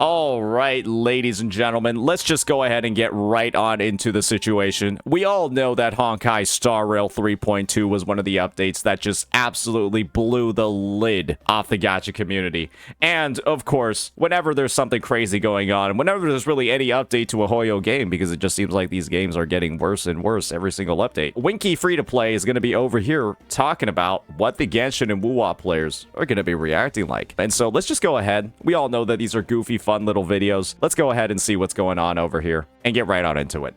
All right, ladies and gentlemen, let's just go ahead and get right on into the situation. We all know that Honkai Star Rail 3.2 was one of the updates that just absolutely blew the lid off the gacha community. And, of course, whenever there's something crazy going on, whenever there's really any update to a Hoyo game, because it just seems like these games are getting worse and worse every single update, Winky Free-to-Play is going to be over here talking about what the Genshin and WuWa players are going to be reacting like. And so let's just go ahead. We all know that these are goofy, fun little videos. Let's go ahead and see what's going on over here and get right on into it.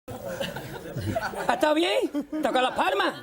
¿Está bien? Toca la palma.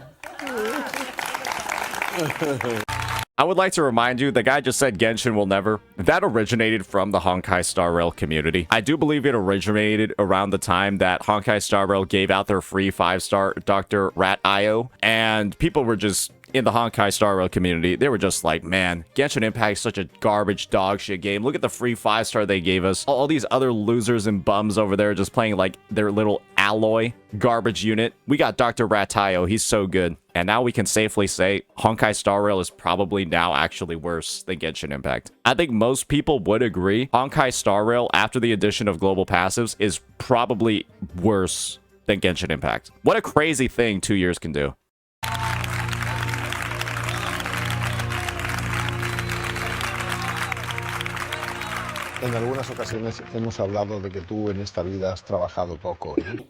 I would like to remind you, the guy just said Genshin will never. That originated from the Honkai Star Rail community. I do believe it originated around the time that Honkai Star Rail gave out their free 5-star Dr. Rat.io, and people were just in the Honkai Star Rail community, they were just like, man, Genshin Impact is such a garbage dog shit game. Look at the free 5-star they gave us. All these other losers and bums over there just playing like their little alloy garbage unit. We got Dr. Rat.io. He's so good. And now we can safely say Honkai Star Rail is probably now actually worse than Genshin Impact. I think most people would agree Honkai Star Rail, after the addition of global passives, is probably worse than Genshin Impact. What a crazy thing 2 years can do. En algunas ocasiones hemos hablado de que tú en esta vida has trabajado poco, ¿eh?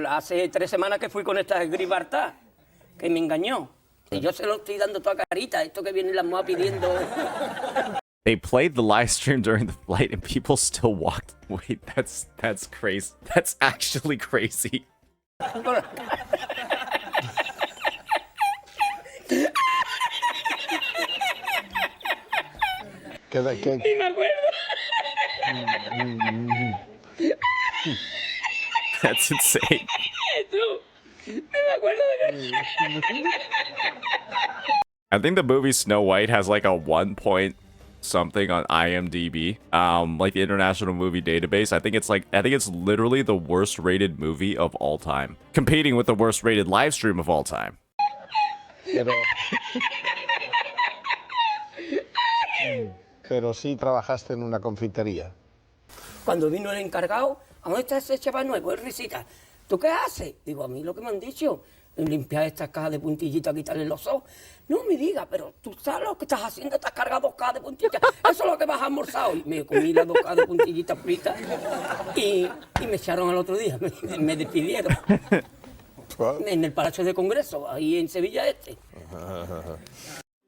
Hace 3 semanas que fui con esta gribarta que me engañó. Y yo se lo estoy dando toda carita. Esto que viene la moa pidiendo. They played the live stream during the flight and people still walked. Wait, that's crazy. That's actually crazy. ¿Qué? Ni me acuerdo. That's insane. I think the movie Snow White has like a 1 point something on IMDb, like the International Movie Database. I think it's literally the worst rated movie of all time, competing with the worst rated live stream of all time. Pero sí trabajaste en una confitería. Cuando vino el encargado, ¿a dónde está ese chaval nuevo? El risita. ¿Tú qué haces? Digo, a mí lo que me han dicho, limpiar estas cajas de puntillita, quitarle los ojos. No me digas, pero tú sabes lo que estás haciendo, estás cargado 2 cajas de puntillita. Eso es lo que vas a almorzar hoy. Me comí las 2 cajas de puntillita fritas y me echaron al otro día, me despidieron. En el Palacio de Congreso, ahí en Sevilla Este.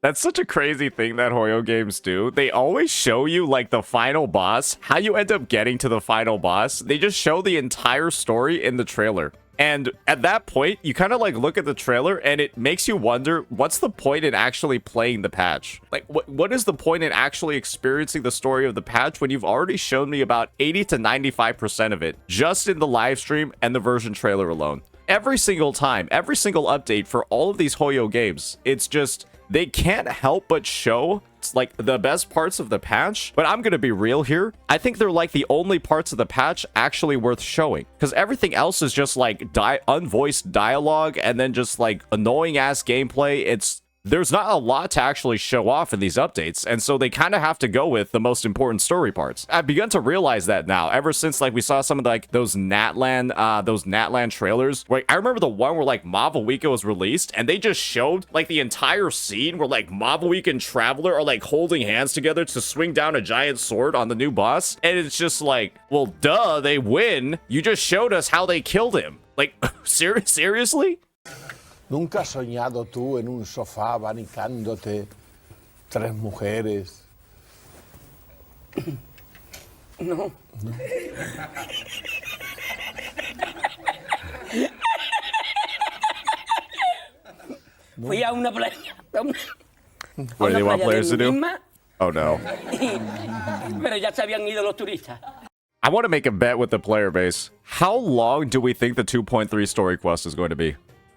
That's such a crazy thing that Hoyo games do. They always show you, like, the final boss. How you end up getting to the final boss. They just show the entire story in the trailer. And at that point, you kind of, like, look at the trailer, and it makes you wonder, what's the point in actually playing the patch? Like, what is the point in actually experiencing the story of the patch when you've already shown me about 80 to 95% of it just in the live stream and the version trailer alone? Every single time, every single update for all of these Hoyo games, it's just... they can't help but show like the best parts of the patch, but I'm gonna be real here. I think they're like the only parts of the patch actually worth showing, because everything else is just like unvoiced dialogue and then just like annoying ass gameplay. There's not a lot to actually show off in these updates, and so they kind of have to go with the most important story parts. I've begun to realize that now, ever since like we saw some of like those Natlan trailers. Like I remember the one where like Mavuika was released, and they just showed like the entire scene where like Mavuika and Traveler are like holding hands together to swing down a giant sword on the new boss, and it's just like, well, duh, they win. You just showed us how they killed him. Like, seriously? ¿Nunca has soñado tú en un sofá abanicándote 3 mujeres? No. Fui a una playa. What do they want players to do? Misma, Oh no. pero ya se habían ido los turistas. I want to make a bet with the player base. How long do we think the 2.3 story quest is going to be?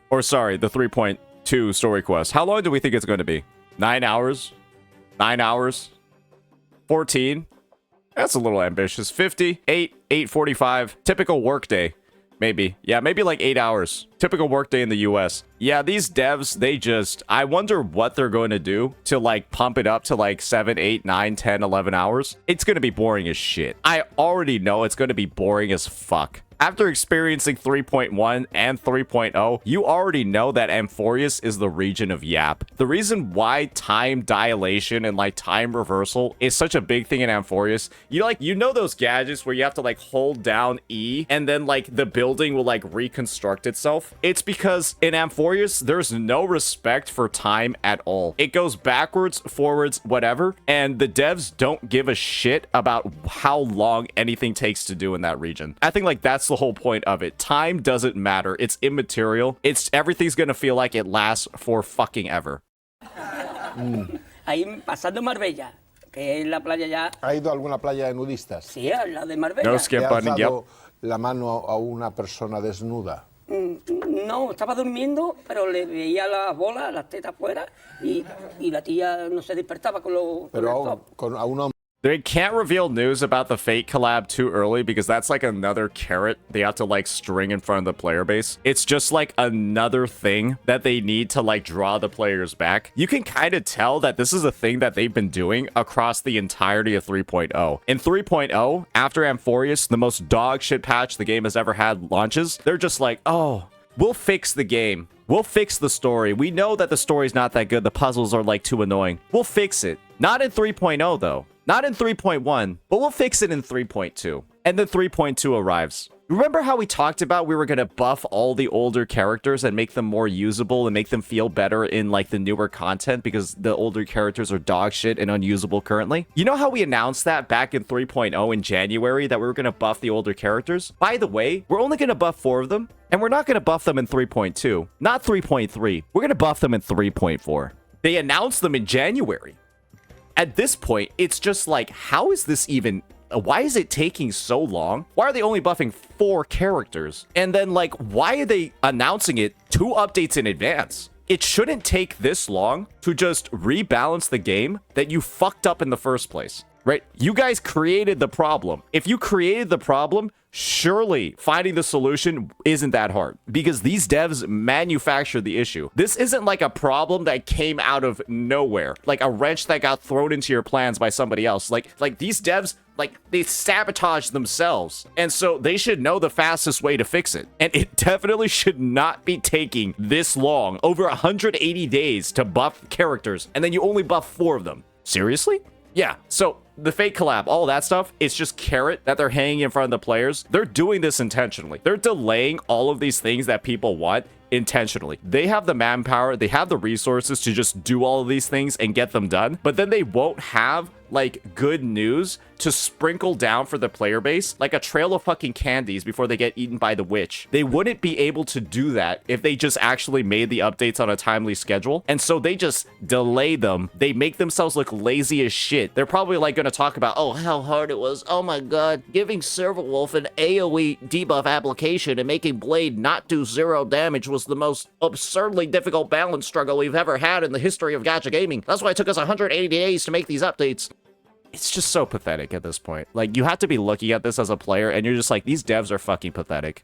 Or sorry, the 3.2 story quest. How long do we think it's going to be? 9 hours? 9 hours? 14? That's a little ambitious. 50? 8? 8:45? Typical workday. Maybe. Yeah, maybe like 8 hours. Typical workday in the US. Yeah, these devs, I wonder what they're going to do to like pump it up to like 7, 8, 9, 10, 11 hours. It's going to be boring as shit. I already know it's going to be boring as fuck. After experiencing 3.1 and 3.0, you already know that Amphorius is the region of Yap. The reason why time dilation and like time reversal is such a big thing in Amphorius, you know those gadgets where you have to like hold down E and then like the building will like reconstruct itself? It's because in Amphorius, there's no respect for time at all. It goes backwards, forwards, whatever, and the devs don't give a shit about how long anything takes to do in that region. I think like that's the whole point of it. Time doesn't matter. It's immaterial. Everything's gonna feel like it lasts for fucking ever. Ahí pasando Marbella, que es la playa ya. ¿Ha ido a alguna playa de nudistas? Sí, a la de Marbella. No skip ¿Le has button, yep. dado la mano a una persona desnuda? No, estaba durmiendo, pero le veía las bolas, las tetas fuera, y la tía no se despertaba con los... Pero a un hombre. They can't reveal news about the Fate collab too early because that's like another carrot they have to like string in front of the player base. It's just like another thing that they need to like draw the players back. You can kind of tell that this is a thing that they've been doing across the entirety of 3.0. In 3.0, after Amphorius, the most dog shit patch the game has ever had launches, they're just like, oh, we'll fix the game. We'll fix the story. We know that the story's not that good. The puzzles are like too annoying. We'll fix it. Not in 3.0 though. Not in 3.1, but we'll fix it in 3.2. And then 3.2 arrives. Remember how we talked about we were going to buff all the older characters and make them more usable and make them feel better in like the newer content because the older characters are dog shit and unusable currently? You know how we announced that back in 3.0 in January that we were going to buff the older characters? By the way, we're only going to buff 4 of them, and we're not going to buff them in 3.2. Not 3.3. We're going to buff them in 3.4. They announced them in January. At this point, it's just like, how is this even... Why is it taking so long? Why are they only buffing 4 characters? And then, like, why are they announcing it 2 updates in advance? It shouldn't take this long to just rebalance the game that you fucked up in the first place, right? You guys created the problem. If you created the problem, surely finding the solution isn't that hard because these devs manufactured the issue. This isn't like a problem that came out of nowhere, like a wrench that got thrown into your plans by somebody else. Like these devs, like they sabotaged themselves. And so they should know the fastest way to fix it. And it definitely should not be taking this long, over 180 days to buff characters. And then you only buff 4 of them. Seriously? Yeah, so the Fate collab, all that stuff, it's just carrot that they're hanging in front of the players. They're doing this intentionally. They're delaying all of these things that people want intentionally. They have the manpower, they have the resources to just do all of these things and get them done, but then they won't have like good news to sprinkle down for the player base, like a trail of fucking candies before they get eaten by the witch. They wouldn't be able to do that if they just actually made the updates on a timely schedule. And so they just delay them. They make themselves look lazy as shit. They're probably like going to talk about, oh, how hard it was. Oh my god, giving Silverwolf an AoE debuff application and making Blade not do 0 damage was the most absurdly difficult balance struggle we've ever had in the history of gacha gaming. That's why it took us 180 days to make these updates. It's just so pathetic at this point. Like, you have to be looking at this as a player, and you're just like, these devs are fucking pathetic.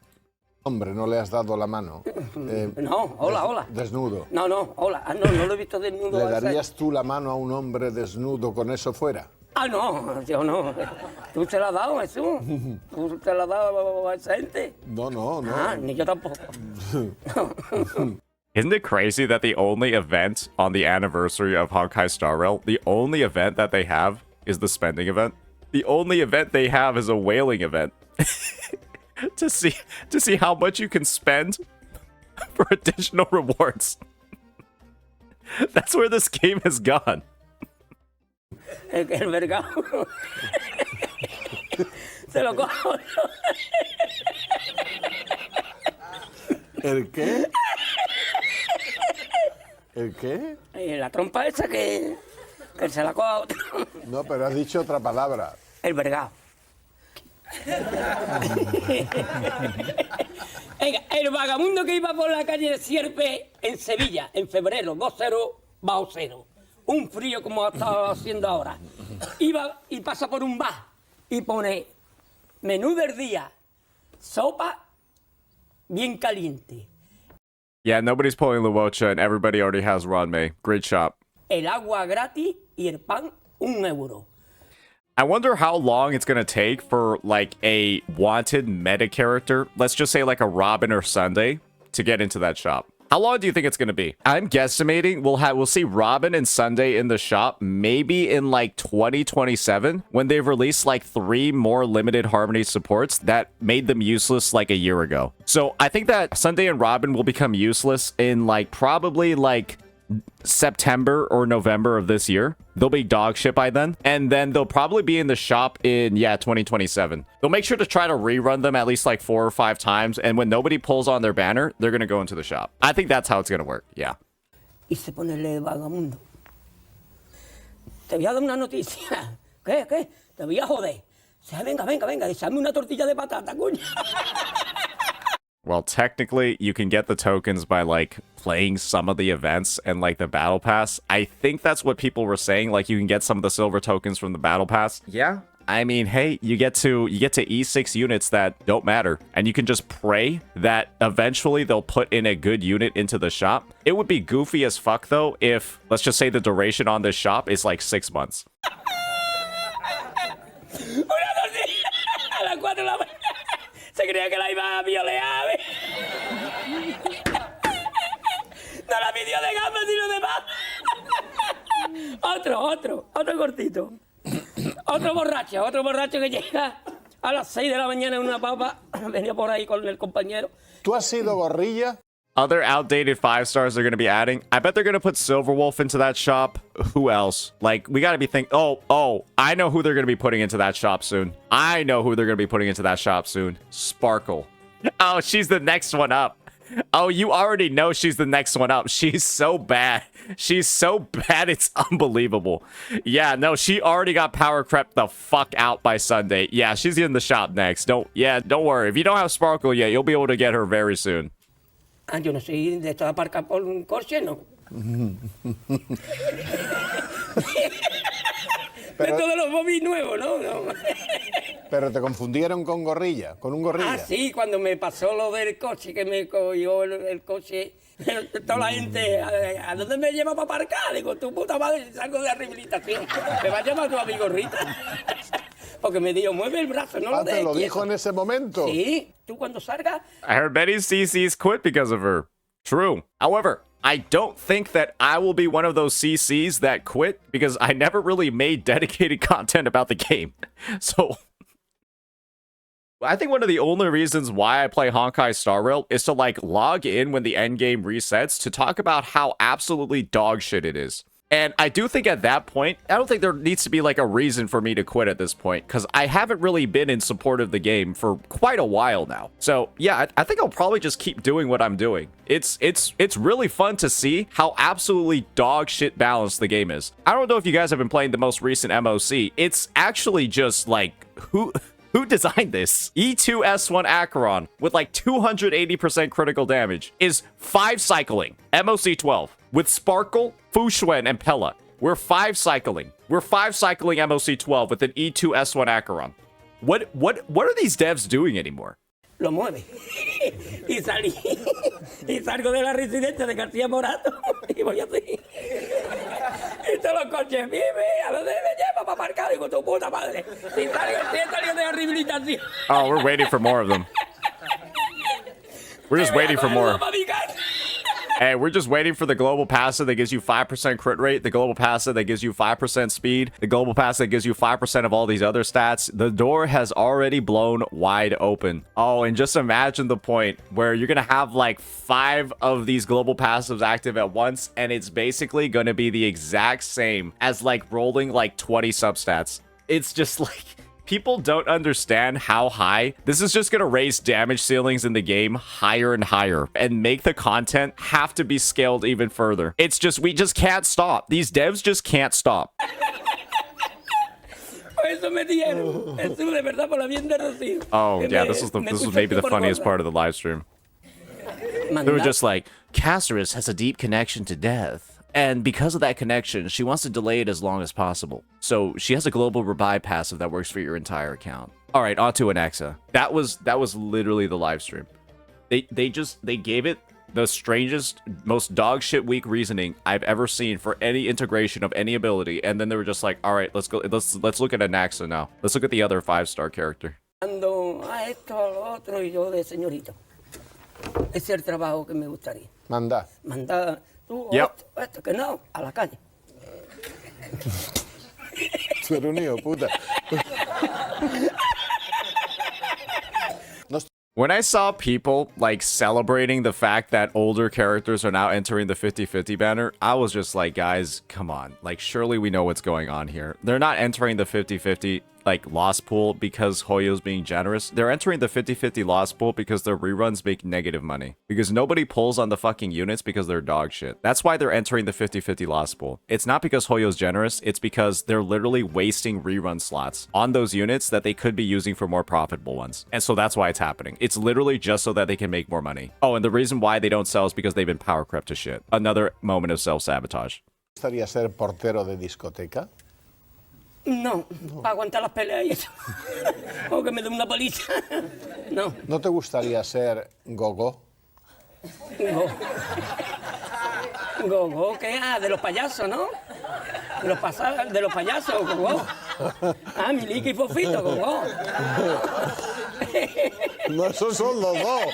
Hombre, no le has dado la mano. No, hola. Desnudo. No, hola. No lo he visto desnudo. ¿Le darías tú la mano a un hombre desnudo con eso fuera? Ah, no, yo no. ¿Tú se la has dado, Jesús? ¿Tú se la has dado a esa gente? No. Ah, ni yo tampoco. Isn't it crazy that the only event on the anniversary of Honkai Star Rail, the only event that they have is the spending event? The only event they have is a whaling event. to see how much you can spend for additional rewards. That's where this game has gone. El mercado. Se lo cojo. ¿El qué? ¿El qué? La trompa esa que se la coja a otro. No, pero has dicho otra palabra. El vergao. Venga, el vagabundo que iba por la calle de Sierpe en Sevilla, en febrero, 2-0 bajo 0. Un frío como ha estado haciendo ahora. Iba y pasa por un bar y pone menú del día, sopa bien caliente. Yeah, nobody's pulling Luocha and everybody already has Ranmei. Great shop. El agua gratis y el pan €1. I wonder how long it's gonna take for like a wanted meta character, let's just say like a Robin or Sunday, to get into that shop. How long do you think it's gonna be? I'm guesstimating we'll see Robin and Sunday in the shop maybe in like 2027 when they've released like 3 more limited Harmony supports that made them useless like a year ago. So I think that Sunday and Robin will become useless in like probably like September or November of this year. They'll be dog shit by then, and then they'll probably be in the shop in 2027. They'll make sure to try to rerun them at least like 4 or 5 times, and when nobody pulls on their banner, they're gonna go into the shop. I think that's how it's gonna work. Yeah. Y se pone el vagamundo. Te voy a dar una noticia. ¿Qué? Te voy a joder. Dice, venga, echame una tortilla de patata, coño. Well, technically, you can get the tokens by, like, playing some of the events and, like, the Battle Pass. I think that's what people were saying. Like, you can get some of the silver tokens from the Battle Pass. Yeah. I mean, hey, you get to E6 units that don't matter. And you can just pray that eventually they'll put in a good unit into the shop. It would be goofy as fuck, though, if, let's just say the duration on this shop is, like, 6 months. Una tortilla a las 4 de la mañana. Se creía que la iba a violear. No la pidió de gafas, sino de más. Otro cortito. Otro borracho que llega a las 6 de la mañana en una papa. Venía por ahí con el compañero. ¿Tú has sido gorrilla? Other outdated 5-stars they're going to be adding. I bet they're going to put Silverwolf into that shop. Who else? Like, we got to be thinking... Oh, I know who they're going to be putting into that shop soon. Sparkle. Oh, she's the next one up. Oh, you already know she's the next one up. She's so bad. It's unbelievable. Yeah, no, she already got power crept the fuck out by Sunday. Yeah, she's in the shop next. Don't worry. If you don't have Sparkle yet, you'll be able to get her very soon. Ah, yo no soy de esta aparca por un coche, ¿no? Pero, de los bobbies nuevos, ¿no? Pero te confundieron con gorrilla, con un gorrilla. Ah, sí, cuando me pasó lo del coche, que me cogió el coche, toda la gente, ¿a dónde me lleva para aparcar? Digo, tu puta madre, salgo de rehabilitación. Me va a llamar tu amigo Rita. Porque me dijo, mueve el brazo, no lo dejes. ¿Te lo dijo en ese momento? Sí, tú cuando salgas... I heard many CCs quit because of her. True. However, I don't think that I will be one of those CCs that quit because I never really made dedicated content about the game. So... I think one of the only reasons why I play Honkai Star Rail is to, like, log in when the endgame resets to talk about how absolutely dog shit it is. And I do think at that point, I don't think there needs to be like a reason for me to quit at this point, because I haven't really been in support of the game for quite a while now. So yeah, I think I'll probably just keep doing what I'm doing. It's really fun to see how absolutely dog shit balanced the game is. I don't know if you guys have been playing the most recent MOC. It's actually just like, who designed this? E2S1 Acheron with like 280% critical damage is 5 cycling MOC 12 with Sparkle, Fushuen, and Pella. We're 5 cycling. We're 5 cycling MOC 12 with an E2S1 Acheron. What are these devs doing anymore? Lo mueve. Y salgo de la residencia de García Morato y voy así. Y todos los coches, ¿a dónde me lleva para aparcar? Digo, tu puta madre. Si salgo de la rehabilitación. Oh, we're waiting for more of them. We're just waiting for more. Hey, we're just waiting for the global passive that gives you 5% crit rate, the global passive that gives you 5% speed, the global passive that gives you 5% of all these other stats. The door has already blown wide open. Oh, and just imagine the point where you're going to have like 5 of these global passives active at once, and it's basically going to be the exact same as like rolling like 20 substats. It's just like... People don't understand how high. This is just going to raise damage ceilings in the game higher and higher and make the content have to be scaled even further. It's just, we just can't stop. These devs just can't stop. Oh, yeah, this was maybe the funniest part of the live stream. They were just like, Caceres has a deep connection to death. And because of that connection, she wants to delay it as long as possible. So she has a global revive passive that works for your entire account. All right, on to an Exa. That was literally the live stream. They gave it the strangest, most dog shit weak reasoning I've ever seen for any integration of any ability, and then they were just like, all right, let's go, let's look at Anaxa now. Let's look at the other 5-star character. Ando a esto, a lo otro, y yo de señorito. Ese es el trabajo que me gustaría. Manda. Manda tú Yep. esto, que no, a la calle. Tú eres un hijo, puta. When I saw people like celebrating the fact that older characters are now entering the 50-50 banner, I was just like, guys, come on. Like, surely we know what's going on here. They're not entering the 50-50 like loss pool because Hoyo's being generous. They're entering the 50-50 loss pool because their reruns make negative money. Because nobody pulls on the fucking units because they're dog shit. That's why they're entering the 50-50 loss pool. It's not because Hoyo's generous, it's because they're literally wasting rerun slots on those units that they could be using for more profitable ones. And so that's why it's happening. It's literally just so that they can make more money. Oh, and the reason why they don't sell is because they've been power crept to shit. Another moment of self-sabotage. ¿Te gustaría ser portero de discoteca? No, para aguantar las peleas y eso. O que me dé una paliza. No. ¿No te gustaría ser gogo? Go. Go, ¿qué? Ah, de los payasos, ¿no? De los payasos, go. Ah, Milique y Fofito, go. No, esos son los dos.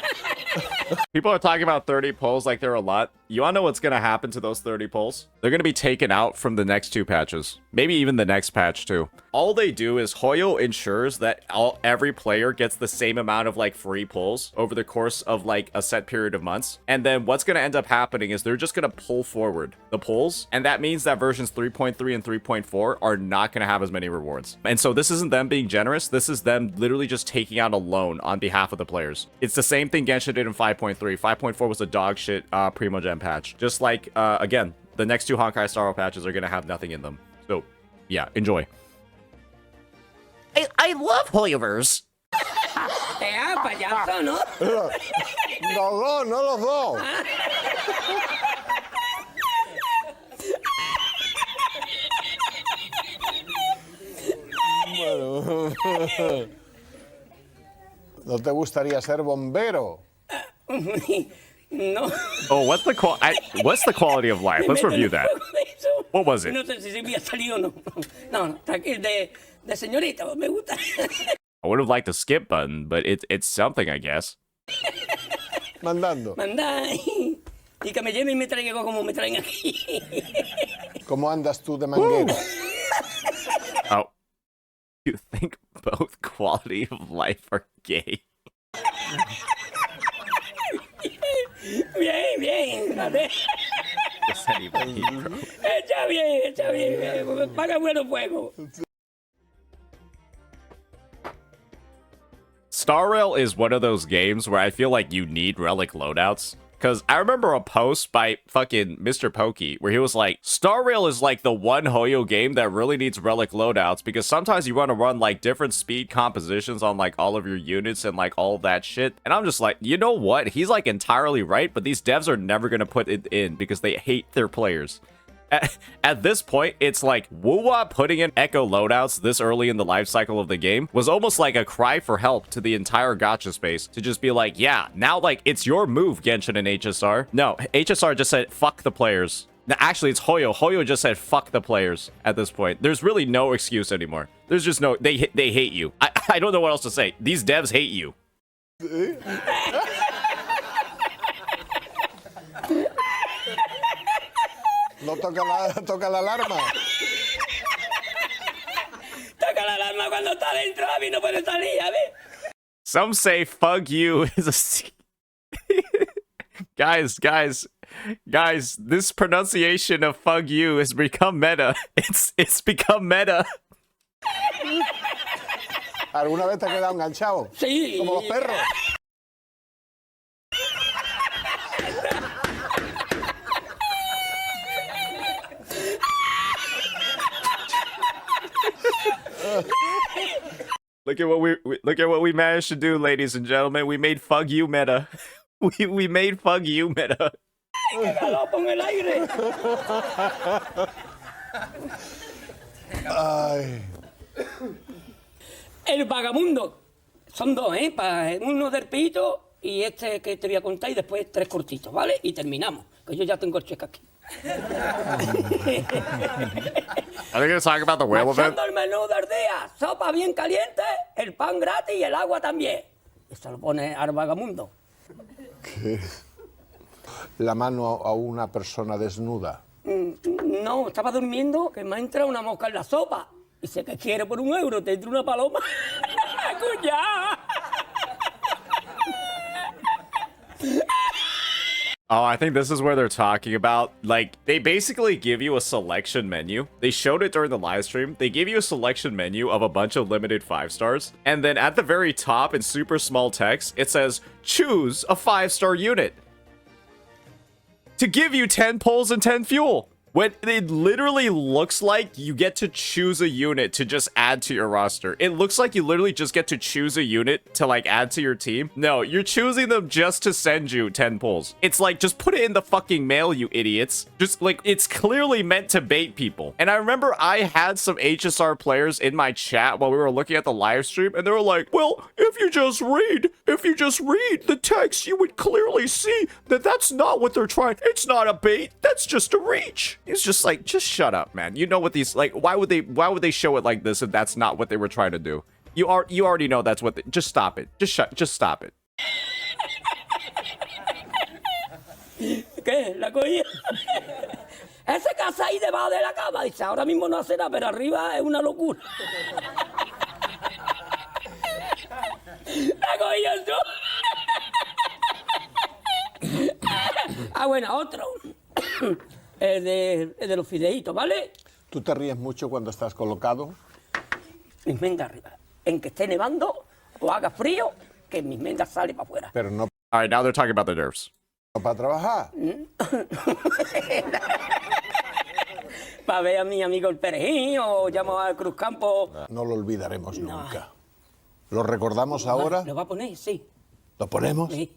People are talking about 30 pulls like they're a lot. You wanna know what's gonna happen to those 30 pulls? They're gonna be taken out from the next 2 patches. Maybe even the next patch too. All they do is Hoyo ensures that every player gets the same amount of like free pulls over the course of like a set period of months. And then what's gonna end up happening is they're just gonna pull forward the pulls. And that means that versions 3.3 and 3.4 are not gonna have as many rewards. And so this isn't them being generous. This is them literally just taking out a loan on behalf of the players. It's the same thing Genshin did in 5.3. 5.4 was a dog shit Primogen patch. Just like, again, the next 2 Honkai Star Rail patches are going to have nothing in them. So, yeah, enjoy. I love Hoyoverse. Payaso, ¿no? Los dos, no los dos. Bueno. ¿No te gustaría ser bombero? No. Oh, what's the quality of life? Let's review that. What was it? No sé si me ha salido o no. No, tranquilo, de señorita, me gusta. I would have liked the skip button, but it's something, I guess. Mandando. Manda y que me lleve y me traiga como me traen aquí. ¿Cómo andas tú de manguera? Oh. You think both quality of life are gay? Bien, a ver. Está bien. Paga buenos fuegos. Star Rail is one of those games where I feel like you need relic loadouts. Because I remember a post by fucking Mr. Pokey where he was like, Star Rail is like the one Hoyo game that really needs relic loadouts because sometimes you want to run like different speed compositions on like all of your units and like all that shit. And I'm just like, you know what? He's like entirely right, but these devs are never going to put it in because they hate their players. At this point, it's like WuWa putting in echo loadouts this early in the life cycle of the game was almost like a cry for help to the entire gacha space to just be like, yeah, now like it's your move, Genshin and HSR. No, HSR just said, fuck the players. Now, actually, it's Hoyo. Hoyo just said, fuck the players at this point. There's really no excuse anymore. There's just no, they hate you. I don't know what else to say. These devs hate you. No toca la alarma. Toca la alarma cuando está dentro, a mí no puede salir, a ver. Some say "fuck you" is a guys. This pronunciation of "fuck you" has become meta. It's become meta. ¿Alguna vez te has quedado enganchado? Sí. Como los perros. Look at what we managed to do, ladies and gentlemen. We made "fuck you" meta. We made "fuck you" meta. Ay. El vagabundo. Son dos, ¿eh? Uno del pito y este que te voy a contar y después 3 cortitos, ¿vale? Y terminamos, que yo ya tengo el cheque aquí. Are they going to talk about the whale event? Marchando el menú del día, sopa bien caliente, el pan gratis y el agua también. Eso lo pone al vagamundo. ¿Qué? La mano a una persona desnuda. No, estaba durmiendo, que me ha entrado una mosca en la sopa. Dice que quiere por 1 euro, te entra una paloma. ¡Cuñá! Oh, I think this is where they're talking about, like, they basically give you a selection menu. They showed it during the live stream. They give you a selection menu of a bunch of limited 5 stars. And then at the very top in super small text, it says, choose a 5-star unit to give you 10 pulls and 10 fuel. When it literally looks like you get to choose a unit to just add to your roster. It looks like you literally just get to choose a unit to like add to your team. No, you're choosing them just to send you 10 pulls. It's like, just put it in the fucking mail, you idiots. Just like, it's clearly meant to bait people. And I remember I had some HSR players in my chat while we were looking at the live stream, and they were like, well, if you just read the text, you would clearly see that that's not what they're trying. It's not a bait. That's just a reach. It's just like, just shut up, man. You know what these, like, why would they show it like this if that's not what they were trying to do? You already know that's what just stop it. Just stop it. ¿Qué? ¿La cogí? Ese casa ahí debajo de la cama, dice, ahora mismo no hace nada, pero arriba es una locura. La cogí tú. Ah, bueno, otro. El de los fideitos, ¿vale? ¿Tú te ríes mucho cuando estás colocado? Mis mengas arriba. En que esté nevando o haga frío, que mis mengas salen para afuera. Pero no All right, now they're talking about the nerfs. para trabajar. Para ver a mi amigo el Perejil o llamo al Cruzcampo. No lo olvidaremos nunca. ¿Lo recordamos ahora? ¿Lo va a poner? Sí. ¿Lo ponemos? Sí.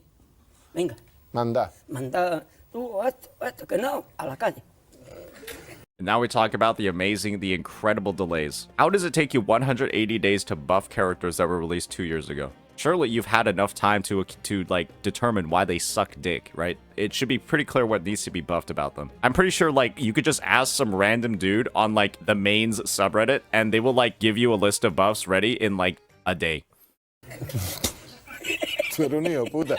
Venga. Manda. Manda tú esto, que no, a la calle. And now we talk about the incredible delays. How does it take you 180 days to buff characters that were released 2 years ago? Surely you've had enough time to like determine why they suck dick, right? It should be pretty clear what needs to be buffed about them. I'm pretty sure like you could just ask some random dude on like the mains subreddit and they will like give you a list of buffs ready in like a day. Tú eres un hijo puta.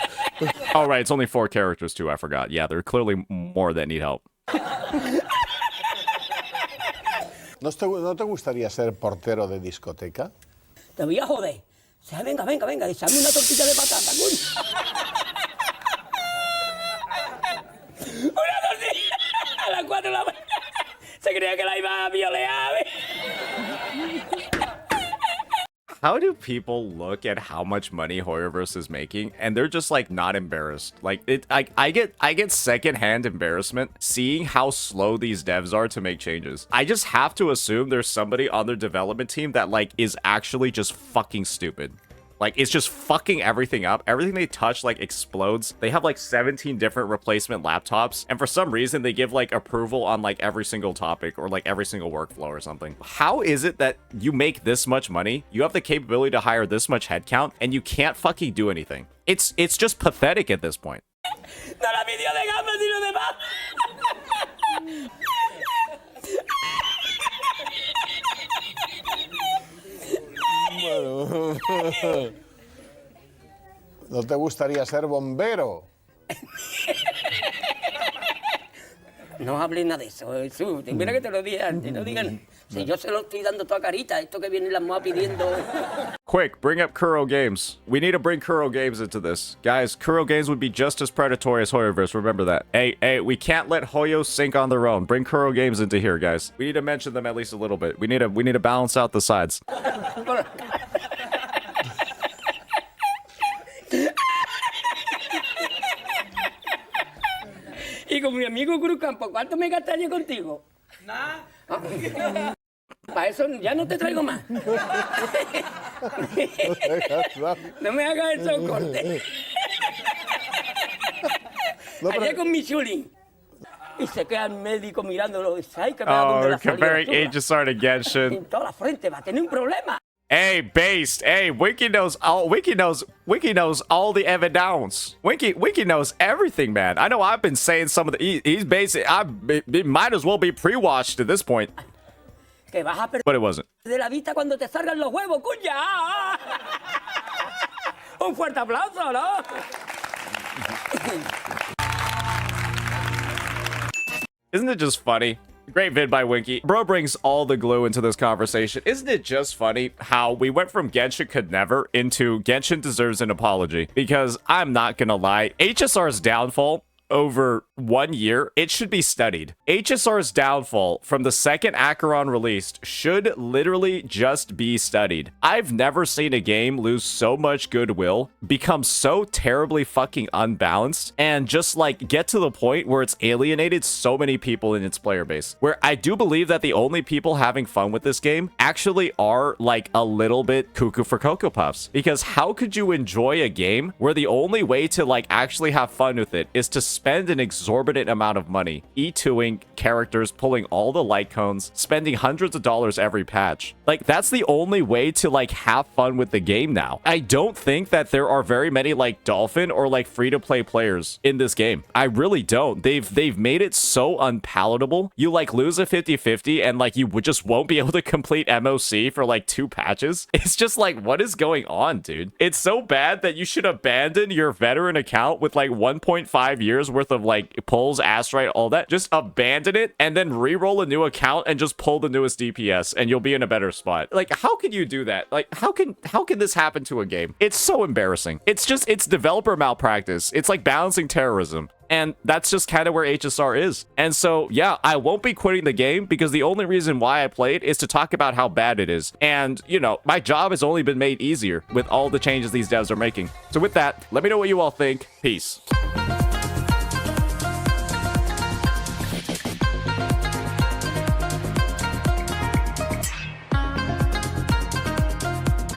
Oh right, it's only 4 characters too, I forgot. Yeah, there are clearly more that need help. ¿No te gustaría ser portero de discoteca? Te voy a joder. O sea, venga, dice, hazme una tortilla de patata, coño. Una tortilla a las 4 de la mañana. Se creía que la iba a violear, ¿ves? How do people look at how much money Hoyoverse is making and they're just like not embarrassed? Like I get secondhand embarrassment seeing how slow these devs are to make changes. I just have to assume there's somebody on their development team that like is actually just fucking stupid. Like, it's just fucking everything up. Everything they touch, like, explodes. They have, like, 17 different replacement laptops. And for some reason, they give, like, approval on, like, every single topic or, like, every single workflow or something. How is it that you make this much money, you have the capability to hire this much headcount, and you can't fucking do anything? It's just pathetic at this point. No la pidió de gama, sino de más. Bueno. ¿No te gustaría ser bombero? No hables nada de eso, Jesús. Mira que te lo dije antes, no digan. Si yo se lo estoy dando toda carita, esto que viene la moa pidiendo. Quick, bring up Kuro Games. We need to bring Kuro Games into this. Guys, Kuro Games would be just as predatory as Hoyoverse, remember that. Hey, we can't let Hoyo sink on their own. Bring Kuro Games into here, guys. We need to mention them at least a little bit. We need to balance out the sides. Y con mi amigo Cruzcampo, ¿cuánto me gastaría contigo? Nada. Para eso ya no te traigo más. No me hagas esos cortes. Allá con mi chulín. Y se queda el médico mirándolo. Y dice, ay, que me da donde la comparing saliva, HSR to Genshin. en toda la frente, va a tener un problema. Hey, based. Hey, Winky knows all. Winky knows all the evidence. Winky knows everything, man. I know I've been saying some of the. He's basic. It might as well be pre-watched at this point. Que vas a perder But it wasn't. de la vista cuando te salgan los huevos, cuña. Un fuerte aplauso, ¿no? Isn't it just funny? Great vid by Winky. Bro brings all the glue into this conversation. Isn't it just funny how we went from Genshin could never into Genshin deserves an apology? Because I'm not gonna lie, HSR's downfall over 1 year, it should be studied. HSR's downfall from the second Acheron released should literally just be studied. I've never seen a game lose so much goodwill, become so terribly fucking unbalanced, and just like get to the point where it's alienated so many people in its player base. Where I do believe that the only people having fun with this game actually are like a little bit cuckoo for Cocoa Puffs. Because how could you enjoy a game where the only way to like actually have fun with it is to spend an exorbitant amount of money E2ing characters, pulling all the light cones, spending hundreds of dollars every patch? Like, that's the only way to like have fun with the game now. I don't think that there are very many like Dolphin or like free-to-play players in this game. I really don't. They've made it so unpalatable. You like lose a 50-50 and like you just won't be able to complete MOC for like 2 patches. It's just like, what is going on, dude? It's so bad that you should abandon your veteran account with like 1.5 years worth of like pulls, Astrite, all that. Just abandon it and then re-roll a new account and just pull the newest DPS and you'll be in a better spot. Like, how can you do that? Like, how can this happen to a game? It's so embarrassing. It's developer malpractice. It's like balancing terrorism. And that's just kind of where HSR is. And so, yeah, I won't be quitting the game because the only reason why I play it is to talk about how bad it is. And, you know, my job has only been made easier with all the changes these devs are making. So with that, let me know what you all think. Peace.